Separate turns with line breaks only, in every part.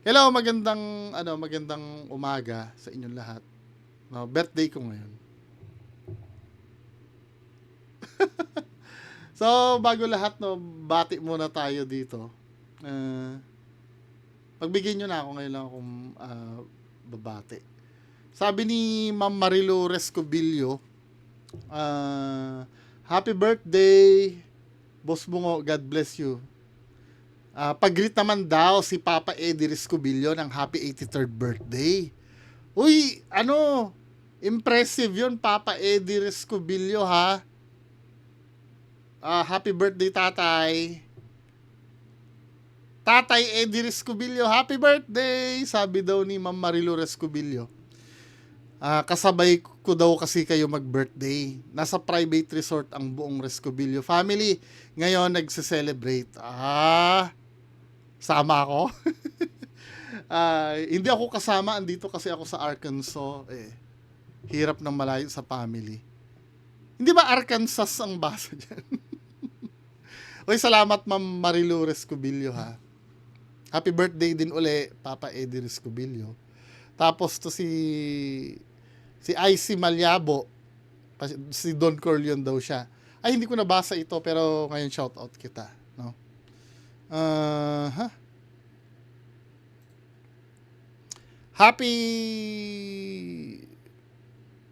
Hello, magandang umaga sa inyong lahat. No, birthday ko ngayon. So, bago lahat, no, bati muna tayo dito. Uh, Pagbigyan nyo na ako ngayon lang akong babati. Sabi ni Ma'am Marilu Rescobillo, happy birthday, Boss Bungo, God bless you. Pag-greet naman daw si Papa Eddie Rescobillo ng happy 83rd birthday. Uy, impressive yun, Papa Eddie Rescobillo, ha? Happy birthday, tatay. Tatay Eddie Rescobillo, happy birthday! Sabi daw ni Ma'am Marilu Rescobillo. Kasabay ko daw kasi kayo mag-birthday. Nasa private resort ang buong Rescobillo family. Ngayon, nagse-celebrate. Sama ako? Hindi ako kasama. Andito kasi ako sa Arkansas. Hirap ng malayo sa family. Hindi ba Arkansas ang basa dyan? Uy, salamat Ma'am Marilu Rescobillo, ha. Happy birthday din uli, Papa Eddie Rescobillo. Tapos to si IC Malyabo, si Don Corleone daw siya. Ay, hindi ko nabasa ito, pero ngayon shoutout kita, no? Happy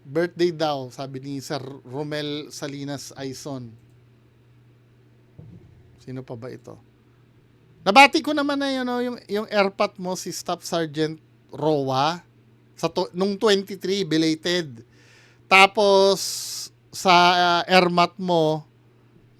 birthday daw, sabi ni Sir Romel Salinas Aison. Sino pa ba ito? Nabati ko naman na yun, no, yung airpat mo, si Staff Sergeant Roa, nung 23, belated. Tapos, sa airmat mo,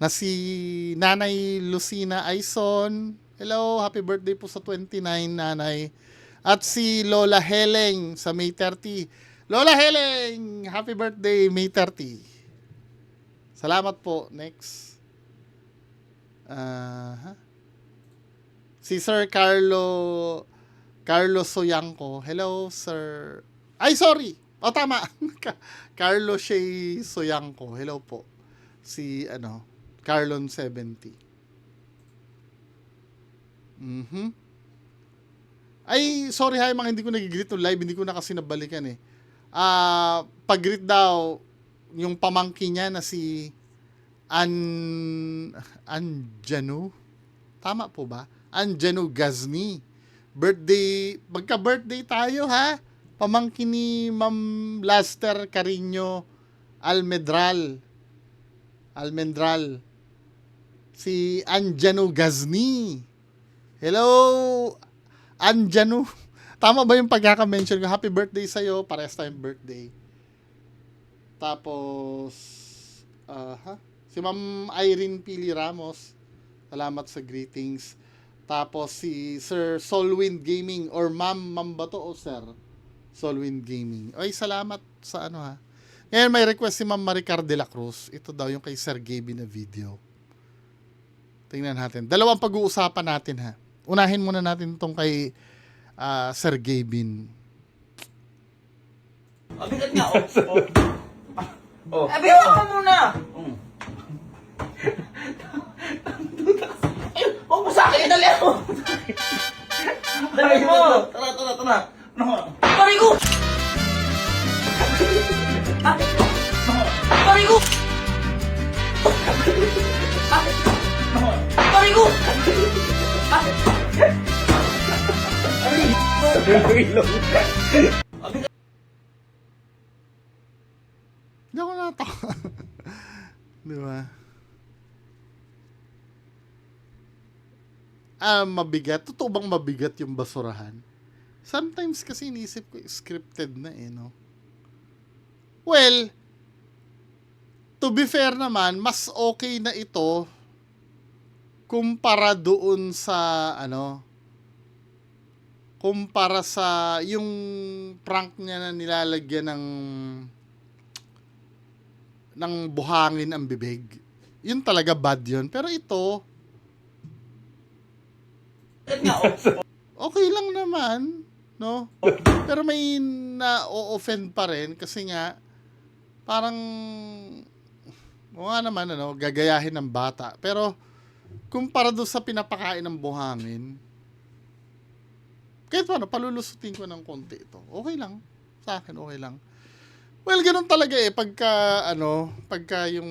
na si Nanay Lucina Aison, hello, happy birthday po sa 29, Nanay. At si Lola Heleng sa May 30. Lola Heleng, happy birthday, May 30. Salamat po. Next. Si Sir Carlo Soyangco. Hello, Sir. Ay, sorry. Tama. Carlo Shea Soyangco. Hello po. Si, Carlon 70. Ay, sorry ha, mga hindi ko nag-greet no live. Hindi ko na kasi nabalikan eh. Pag-greet daw, yung pamangkin niya na si Anjanu. Tama po ba? Anjanu Gazni. Birthday, magka-birthday tayo, ha? Pamangkin ni Ma'am Laster Carino Almendral. Si Anjanu Gazni. Hello, Anjanu. Tama ba yung pagkaka-mention ko? Happy birthday sa'yo. Parehas tayong birthday. Tapos, si Ma'am Irene Pili Ramos. Salamat sa greetings. Tapos si Sir Solwind Gaming or Ma'am ba to o Sir? Solwind Gaming. Ay, salamat sa ha. Ngayon may request si Ma'am Maricar de la Cruz. Ito daw yung kay Sir Gaby na video. Tingnan natin. Dalawang pag-uusapan natin, ha. Unahin muna natin itong kay Sir Gabin.
Bigat nga, biwa ka muna! Huwag mo sa akin, dali ako! Dali mo! Tara. Pari ko! Pari ko! Pari ko!
Hindi ako natawa. Di ba? Mabigat. Totoo bang mabigat yung basurahan? Sometimes kasi inisip ko scripted na no? Well, to be fair naman, mas okay na ito kumpara doon sa kumpara sa yung prank niya na nilalagyan ng buhangin ang bibig. Yun talaga bad yun. Pero ito, okay lang naman, no? Pero may na-offend pa rin kasi nga parang naman gagayahin ng bata. Pero kumpara doon sa pinapakain ng buhangin, kahit paano, palulusutin ko ng konti ito. Okay lang. Sa akin, okay lang. Well, ganun talaga eh. Pagka yung,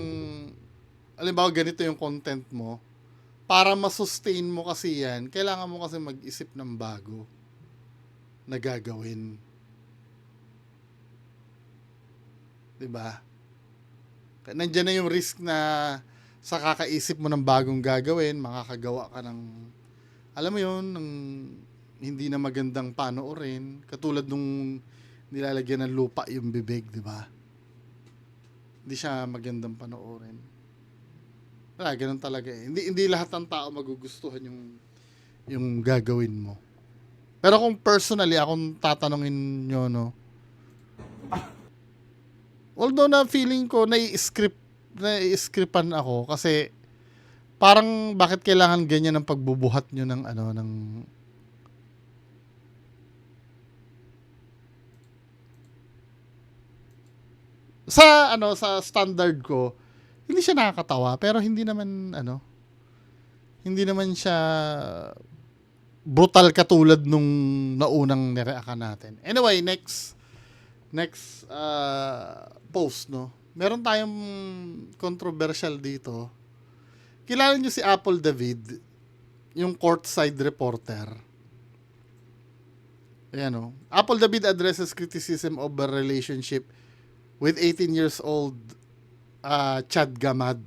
alimbawa, ganito yung content mo, para masustain mo kasi yan, kailangan mo kasi mag-isip ng bago na gagawin. Diba? Nandiyan na yung risk na sa kakaisip mo ng bagong gagawin, makakagawa ka ng, alam mo yun, ng hindi na magandang panoorin. Katulad nung nilalagyan ng lupa yung bibig, di ba? Hindi siya magandang panoorin. Wala, ganun talaga eh. Hindi lahat ng tao magugustuhan yung gagawin mo. Pero kung personally, akong tatanungin nyo, no, although na feeling ko nai-scriptan ako kasi parang bakit kailangan ganyan ang pagbubuhat nyo ng sa standard ko, hindi siya nakakatawa pero hindi naman siya brutal katulad nung naunang nireakan natin. Anyway, next post, no. Meron tayong controversial dito. Kilala niyo si Apple David, yung courtside reporter. Ayan, no. Apple David addresses criticism over relationship with 18 years old Chad Gamad,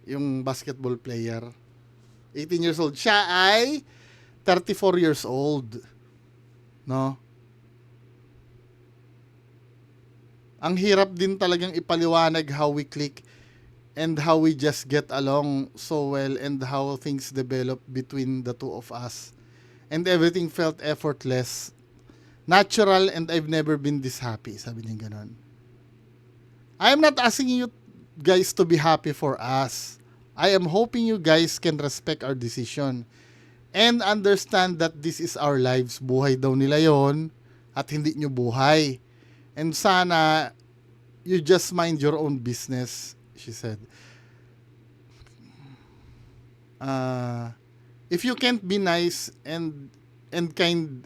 yung basketball player. 18 years old. Siya ay 34 years old. No? Ang hirap din talagang ipaliwanag how we click and how we just get along so well and how things develop between the two of us. And everything felt effortless, natural, and I've never been this happy. Sabi niya ganun. I am not asking you guys to be happy for us. I am hoping you guys can respect our decision and understand that this is our lives. Buhay daw nila yon at hindi nyo buhay. And sana you just mind your own business, she said. If you can't be nice and kind,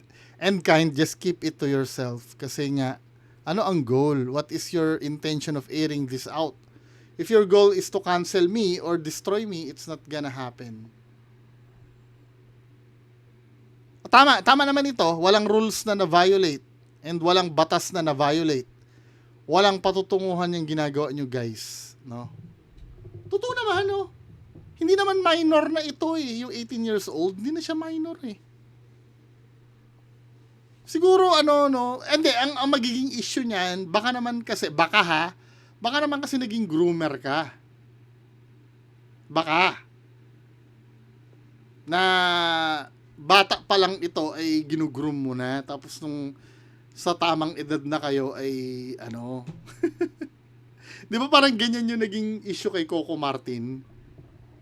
just keep it to yourself. Kasi nga, ano ang goal? What is your intention of airing this out? If your goal is to cancel me or destroy me, it's not gonna happen. Tama naman ito. Walang rules na na-violate and walang batas na na-violate. Walang patutunguhan yung ginagawa nyo, guys. No? Totoo naman, no? Hindi naman minor na ito eh. Yung 18 years old, hindi na siya minor eh. Siguro hindi, ang magiging issue niyan, baka naman kasi naging groomer ka. Baka. Na bata pa lang ito ay ginugroom mo na, tapos nung sa tamang edad na kayo ay Di ba parang ganyan yung naging issue kay Coco Martin?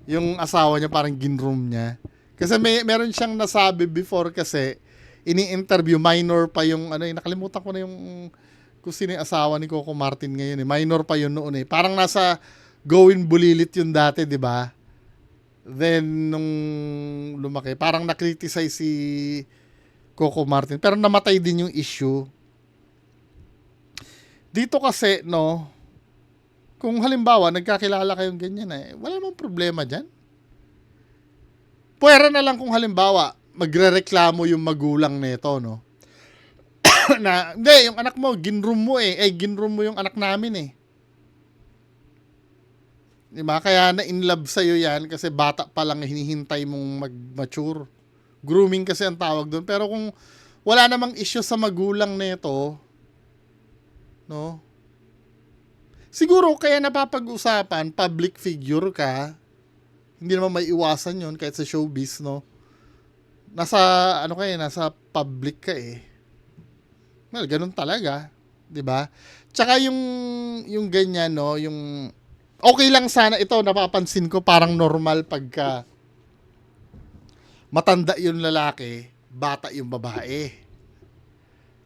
Yung asawa niya parang ginroom niya. Kasi meron siyang nasabi before kasi ini-interview, minor pa yung nakalimutan ko na yung kung sino yung asawa ni Coco Martin ngayon eh. Minor pa yun noon eh. Parang nasa Gawin Bulilit yun dati, di ba? Then nung lumaki, parang na-criticize si Coco Martin. Pero namatay din yung issue. Dito kasi, no, kung halimbawa, nagkakilala kayong ganyan wala namang problema dyan. Pwera na lang kung halimbawa, magrereklamo yung magulang nito, no? Na, hindi, yung anak mo, ginroom mo ginroom mo yung anak namin eh. Diba? Kaya na-inlove sa'yo yan kasi bata pa lang hinihintay mong mag-mature. Grooming kasi ang tawag doon. Pero kung wala namang issue sa magulang nito, no? Siguro kaya napapag-usapan, public figure ka, hindi naman may iwasan yun kahit sa showbiz, no? Nasa public ka eh. Well, ganun talaga, 'di ba? Tsaka yung ganyan, no, yung okay lang sana ito, napapansin ko parang normal pagka matanda yung lalaki, bata yung babae.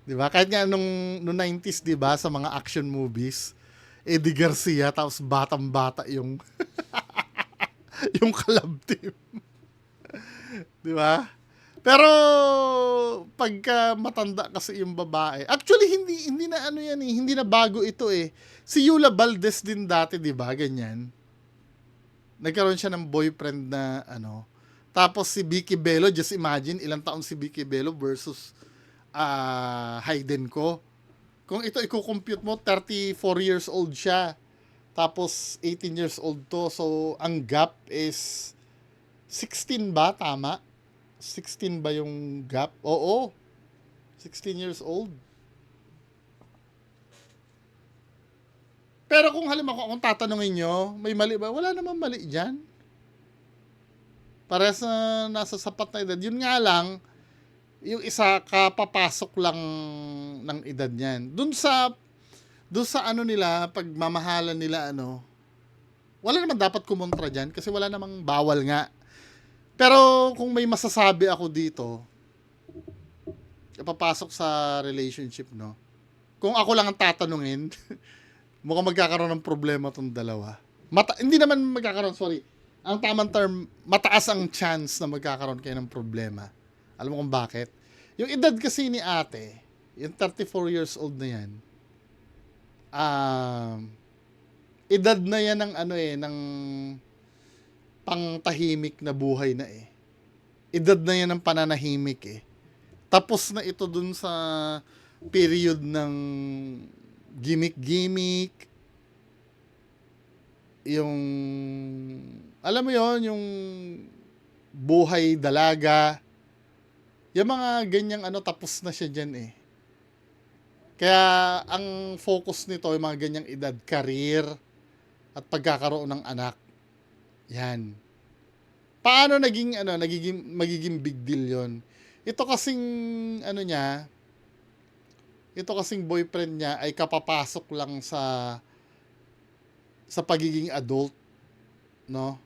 'Di ba? Kahit nga nung 90s, 'di ba, sa mga action movies, Eddie Garcia tapos batang-bata yung yung collab team. 'Di ba? Pero pagka matanda kasi yung babae. Actually, hindi na ano yan eh. Hindi na bago ito eh. Si Yula Valdez din dati, di ba? Ganyan. Nagkaroon siya ng boyfriend na ano. Tapos si Vicky Bello, just imagine, ilang taon si Vicky Bello versus Hayden ko. Kung ito i-compute mo, 34 years old siya. Tapos 18 years old to. So, ang gap is 16 ba? Tama? 16 ba yung gap? Oo. 16 years old. Pero kung halimbawa kung tatanungin nyo, may mali ba? Wala namang mali dyan. Parehas na nasa sapat na edad. Yun nga lang, yung isa kapapasok lang ng edad niyan. Doon sa ano nila, pagmamahalan nila ano, wala naman dapat kumontra dyan kasi wala namang bawal nga. Pero kung may masasabi ako dito, papasok sa relationship, no? Kung ako lang ang tatanungin, mukhang magkakaroon ng problema tong dalawa. Hindi naman magkakaroon, sorry. Ang tamang term, mataas ang chance na magkakaroon kayo ng problema. Alam mo kung bakit? Yung edad kasi ni ate, yung 34 years old na yan, edad na yan ng ano eh, ng pangtahimik na buhay na eh. Edad na yan ng pananahimik eh. Tapos na ito dun sa period ng gimmick-gimmick, yung, alam mo yon yung buhay dalaga, yung mga ganyang ano, tapos na siya dyan eh. Kaya ang focus nito, yung mga ganyang edad, career, at pagkakaroon ng anak. Yan. Paano magiging big deal yon? Ito kasing, ano niya, ito kasing boyfriend niya ay kapapasok lang sa pagiging adult, no?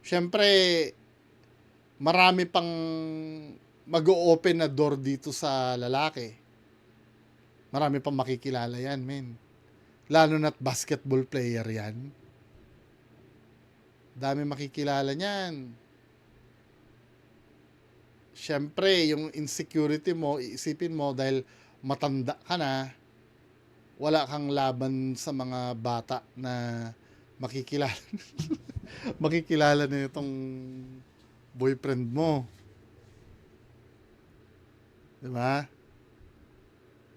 Siyempre, marami pang mag-o-open na door dito sa lalaki. Marami pang makikilala yan, men. Lalo na't basketball player yan. Dami makikilala niyan. Siyempre, yung insecurity mo, iisipin mo dahil matanda ka na, wala kang laban sa mga bata na makikilala. Makikilala na itong boyfriend mo. Diba?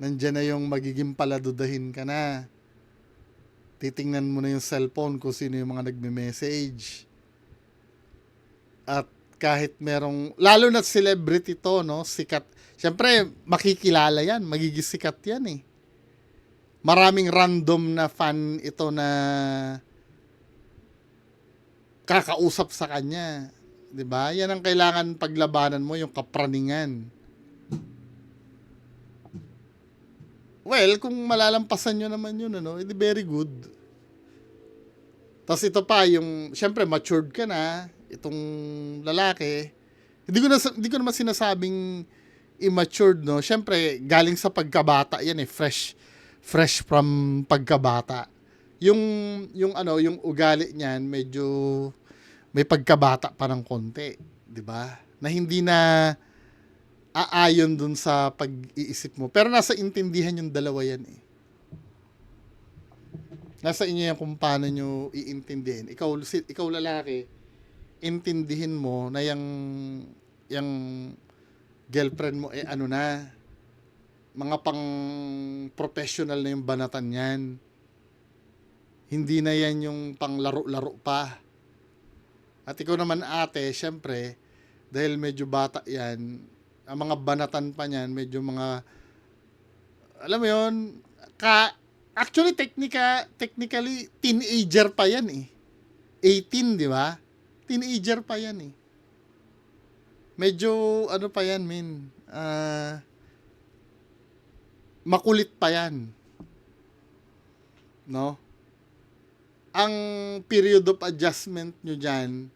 Nandiyan na yung magiging paladudahin ka na. Titingnan mo na yung cellphone kung sino yung mga nagme-message. At kahit merong, lalo na celebrity to, no? Sikat. Siyempre, makikilala yan. Magiging sikat yan eh. Maraming random na fan ito na kakausap sa kanya. 'Di ba? Yan ang kailangan paglabanan mo, yung kapraningan. Well, kung malalampasan nyo naman yun, ano, edi very good. Tapos ito pa, yung, syempre, matured ka na, itong lalaki. Hindi ko naman sinasabing immature, no? Syempre, galing sa pagkabata yan eh, fresh from pagkabata. Yung ugali niyan medyo may pagkabata pa ng konti, 'di ba? Na hindi na aayon dun sa pag-iisip mo. Pero nasa intindihan yung dalawa yan eh. Nasa inyo yan kung paano nyo iintindihin. Ikaw lalaki, intindihin mo na yung girlfriend mo ano na, mga pang professional na yung banatan yan. Hindi na yan yung pang laro-laro pa. At ikaw naman ate, syempre, dahil medyo bata yan, ang mga banatan pa niyan, medyo mga, alam mo yun, actually, technically, teenager pa yan eh. 18, di ba? Teenager pa yan eh. Medyo, ano pa yan, min, makulit pa yan. No? Ang period of adjustment nyo dyan,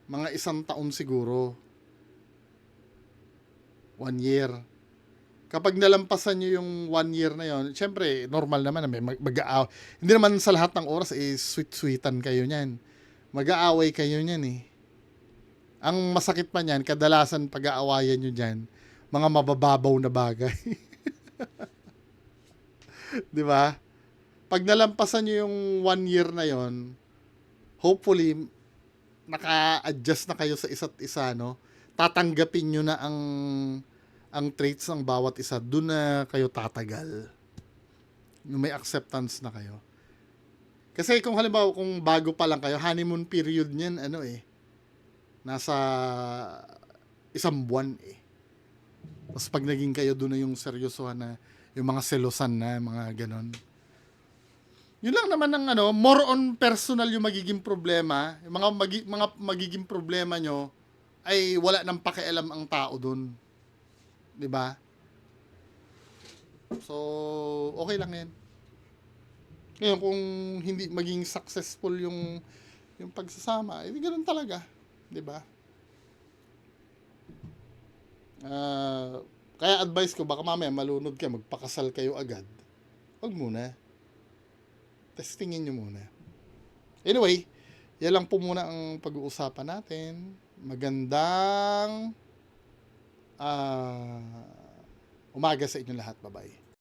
mga 1 taon siguro. 1 year. Kapag nalampasan nyo yung 1 year na yon, syempre, normal naman na may mag-aaway. Hindi naman sa lahat ng oras, sweet-sweetan kayo niyan. Mag-aaway kayo niyan eh. Ang masakit pa niyan, kadalasan pag-aawayan nyo dyan, mga mabababaw na bagay. Di ba? Pag nalampasan nyo yung 1 year na yon, hopefully, naka-adjust na kayo sa isa't isa, no? Tatanggapin nyo na ang traits ng bawat isa. Doon na kayo tatagal. Yung may acceptance na kayo. Kasi kung halimbawa, kung bago pa lang kayo, honeymoon period niyan, nasa 1 buwan eh. Tapos pag naging kayo, doon na yung seryosohan na, yung mga selosan na, mga ganon. Yun lang naman ang more on personal yung magiging problema. Yung mga magiging problema nyo ay wala nang pakialam ang tao doon. 'Di ba? So, okay lang 'yan. Ngayon kung hindi maging successful yung pagsasama, edi ganoon talaga, 'di ba? Kaya advice ko, baka mamaya malunod kayo, magpakasal kayo agad. Huwag muna. Testingin nyo muna. Anyway, yan lang po muna ang pag-uusapan natin. Magandang umaga sa inyo lahat. Bye-bye.